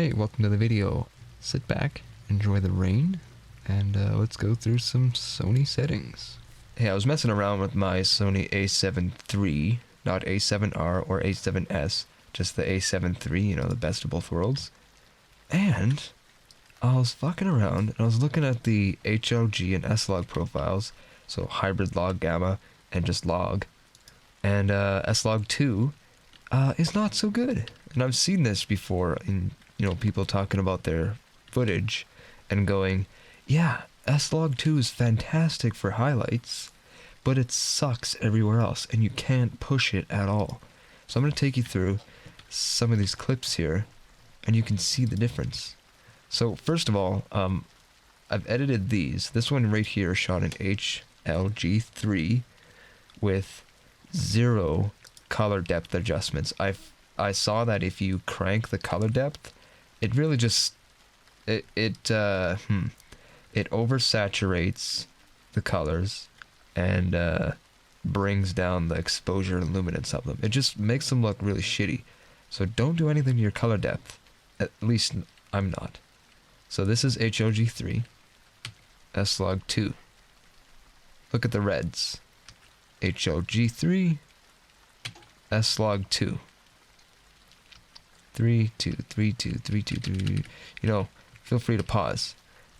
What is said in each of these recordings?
Hey, welcome to the video. Sit back, enjoy the rain, and let's go through some Sony settings. Hey, I was messing around with my Sony A7 III, not A7R or A7S, just the A7 III, you know, the best of both worlds. And I was fucking around, and I was looking at the HLG and SLOG profiles, so hybrid log gamma and just log. And SLOG2 is not so good. And I've seen this before in, you know, people talking about their footage and going, yeah, SLOG2 is fantastic for highlights, but it sucks everywhere else, and you can't push it at all. So I'm going to take you through some of these clips here, and you can see the difference. So first of all, I've edited these. This one right here shot in HLG3 with 0 color depth adjustments. I saw that if you crank the color depth, it really just it oversaturates the colors and brings down the exposure and luminance of them. It just makes them look really shitty. So don't do anything to your color depth. At least I'm not. So this is HLG3, SLOG2. Look at the reds. HLG3, SLOG2. 3, 2, 3, 2, 3, 2, 3. You know, feel free to pause.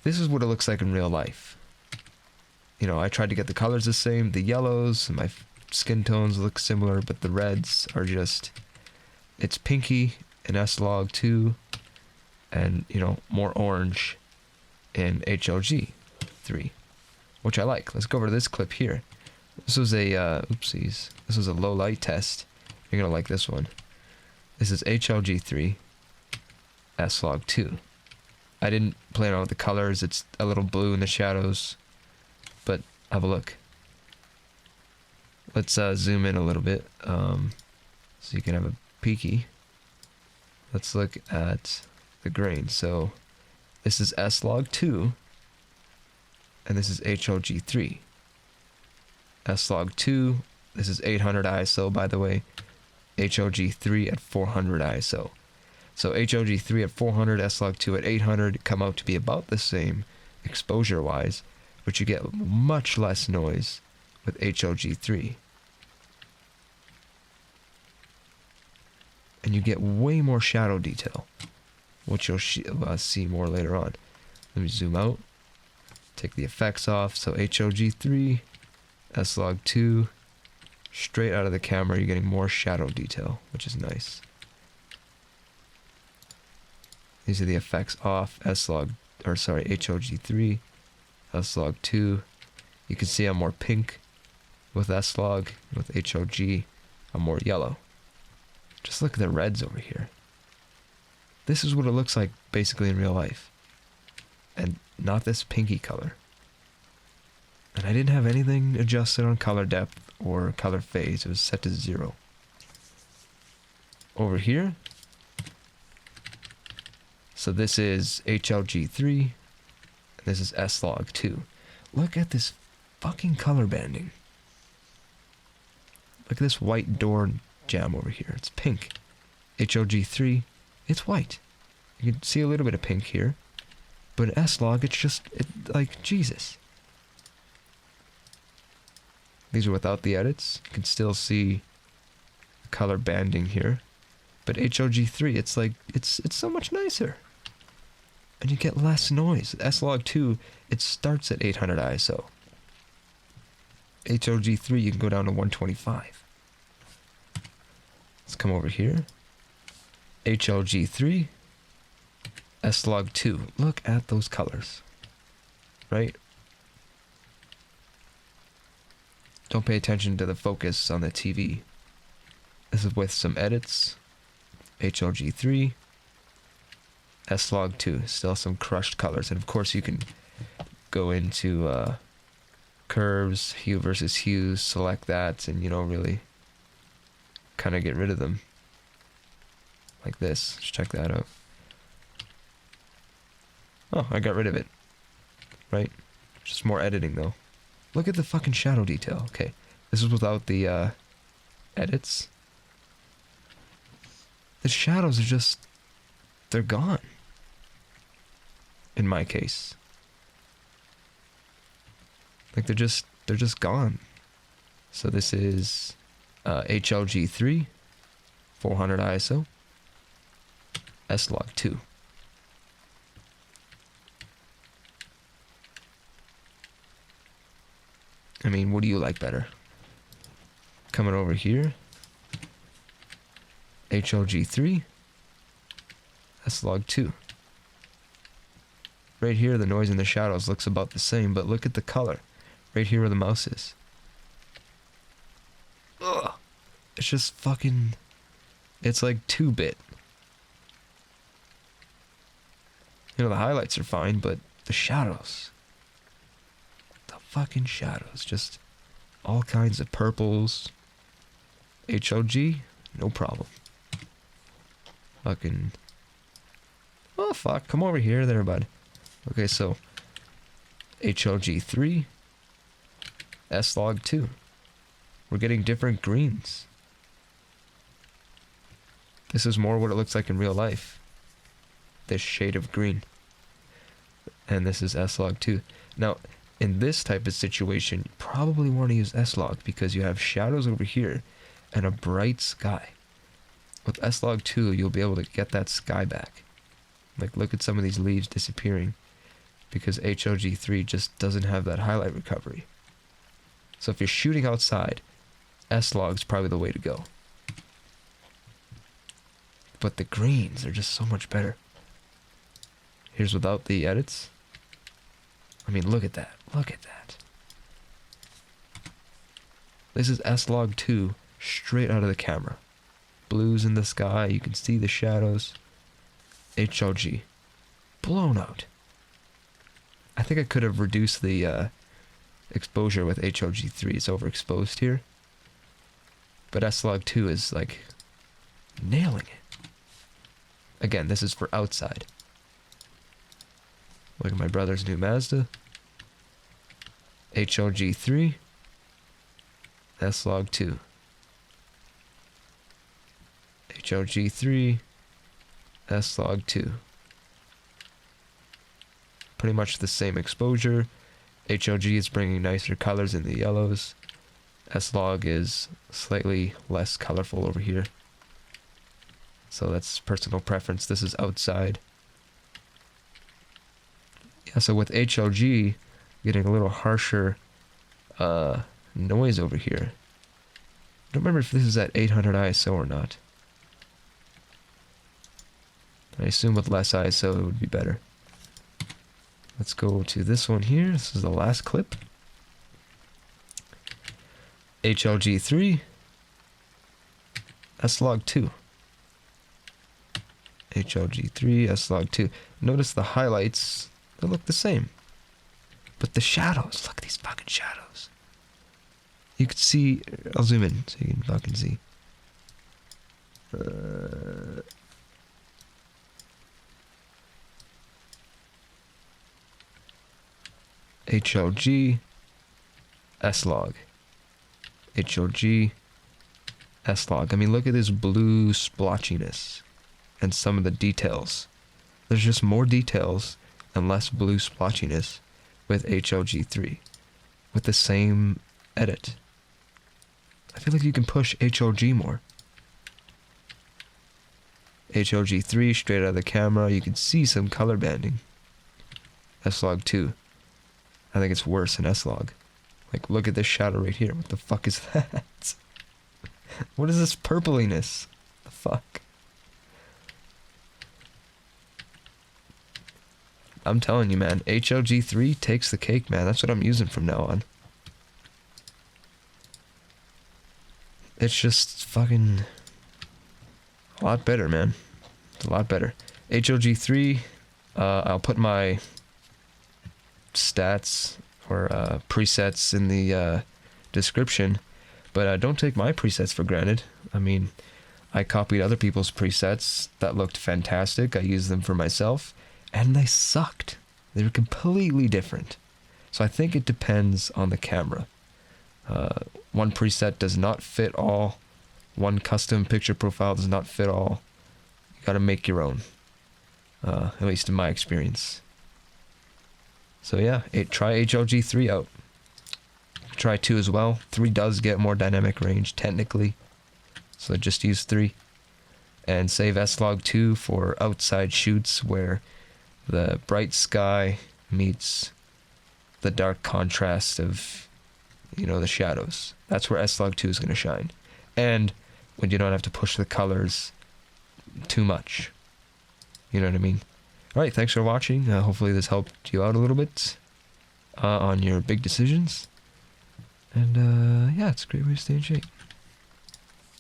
This is what it looks like in real life. You know, I tried to get the colors the same. The yellows, my skin tones look similar, but the reds are just... It's pinky in SLOG2, and, you know, more orange in HLG3, which I like. Let's go over to this clip here. This was a, oopsies. This was a low light test. You're gonna like this one. This is HLG3, SLOG2. I didn't play around with the colors. It's a little blue in the shadows, but have a look. Let's zoom in a little bit, so you can have a peeky. Let's look at the grain. So this is SLOG2, and this is HLG3. SLOG2, this is 800 ISO, by the way. HLG3 at 400 ISO. So HLG3 at 400, SLOG2 at 800 come out to be about the same exposure-wise, but you get much less noise with HLG3. And you get way more shadow detail, which you'll see more later on. Let me zoom out, take the effects off. So HLG3, SLOG2, straight out of the camera, you're getting more shadow detail, which is nice. These are the effects off. HLG3, SLOG2. You can see I'm more pink with SLOG. With HLG, I'm more yellow. Just look at the reds over here. This is what it looks like basically in real life. And not this pinky color. And I didn't have anything adjusted on color depth or color phase. It was set to 0. Over here. So this is HLG3. And this is SLOG2. Look at this fucking color banding. Look at this white door jam over here. It's pink. HLG3, it's white. You can see a little bit of pink here. But in SLOG, it's just, like, Jesus. These are without the edits. You can still see color banding here. But HLG3, it's like, it's so much nicer. And you get less noise. SLOG2, it starts at 800 ISO. HLG3, you can go down to 125. Let's come over here. HLG3, SLOG2. Look at those colors. Right? Don't pay attention to the focus on the TV. This is with some edits. HLG3, SLOG2. Still some crushed colors. And of course you can go into curves, hue versus hues, select that, and, you know, really kind of get rid of them. Like this. Let's check that out. Oh, I got rid of it. Right? Just more editing though. Look at the fucking shadow detail. Okay, this is without the edits. The shadows are just they're gone. In my case. Like they're just gone. So this is HLG3, 400 ISO, SLOG2. I mean, what do you like better? Coming over here, HLG3, SLOG2. Right here, the noise in the shadows looks about the same, but look at the color. Right here where the mouse is. Ugh. It's just fucking... It's like 2-bit. You know, the highlights are fine, but the shadows... The fucking shadows. Just all kinds of purples. HLG, no problem. Fucking... Oh, fuck. Come over here there, bud. Okay, so... HLG3... SLOG2. We're getting different greens. This is more what it looks like in real life. This shade of green. And this is SLOG2. Now, in this type of situation, you probably want to use SLOG because you have shadows over here and a bright sky. With SLOG2, you'll be able to get that sky back. Like, look at some of these leaves disappearing because HLG3 just doesn't have that highlight recovery. So if you're shooting outside, S-Log's probably the way to go. But the greens are just so much better. Here's without the edits. I mean, look at that. Look at that. This is S-Log2 straight out of the camera. Blues in the sky, you can see the shadows. HLG. Blown out. I think I could have reduced the exposure with HLG3. It's overexposed here. But S-Log2 is like nailing it. Again, this is for outside. Look at my brother's new Mazda. HLG3. S-Log2. HLG3. S-Log2. Pretty much the same exposure. HLG is bringing nicer colors in the yellows. S-Log is slightly less colorful over here. So that's personal preference. This is outside. Yeah, so with HLG, getting a little harsher noise over here. I don't remember if this is at 800 ISO or not. I assume with less ISO it would be better. Let's go to this one here. This is the last clip. HLG3. S-Log2. HLG3, S-Log2. Notice the highlights, they look the same. But the shadows, look at these fucking shadows. You can see, I'll zoom in so you can fucking see. HLG, S-Log. HLG, S-Log. I mean, look at this blue splotchiness and some of the details. There's just more details and less blue splotchiness with HLG3 with the same edit. I feel like you can push HLG more. HLG3 straight out of the camera, you can see some color banding. S-Log2. I think it's worse than S-Log. Like, look at this shadow right here. What the fuck is that? What is this purpliness? The fuck? I'm telling you, man. HLG3 takes the cake, man. That's what I'm using from now on. It's just fucking a lot better, man. It's a lot better. HLG3, I'll put my stats or presets in the description, but don't take my presets for granted. I mean, I copied other people's presets that looked fantastic. I used them for myself, and they sucked. They were completely different. So I think it depends on the camera. One preset does not fit all. One custom picture profile does not fit all. You gotta make your own. at least in my experience. So yeah, try HLG3 out. Try 2 as well. 3 does get more dynamic range, technically. So just use 3. And save SLOG2 for outside shoots where the bright sky meets the dark contrast of, you know, the shadows. That's where SLOG2 is going to shine. And when you don't have to push the colors too much. You know what I mean? Alright, thanks for watching. Hopefully this helped you out a little bit on your big decisions. And yeah, it's a great way to stay in shape.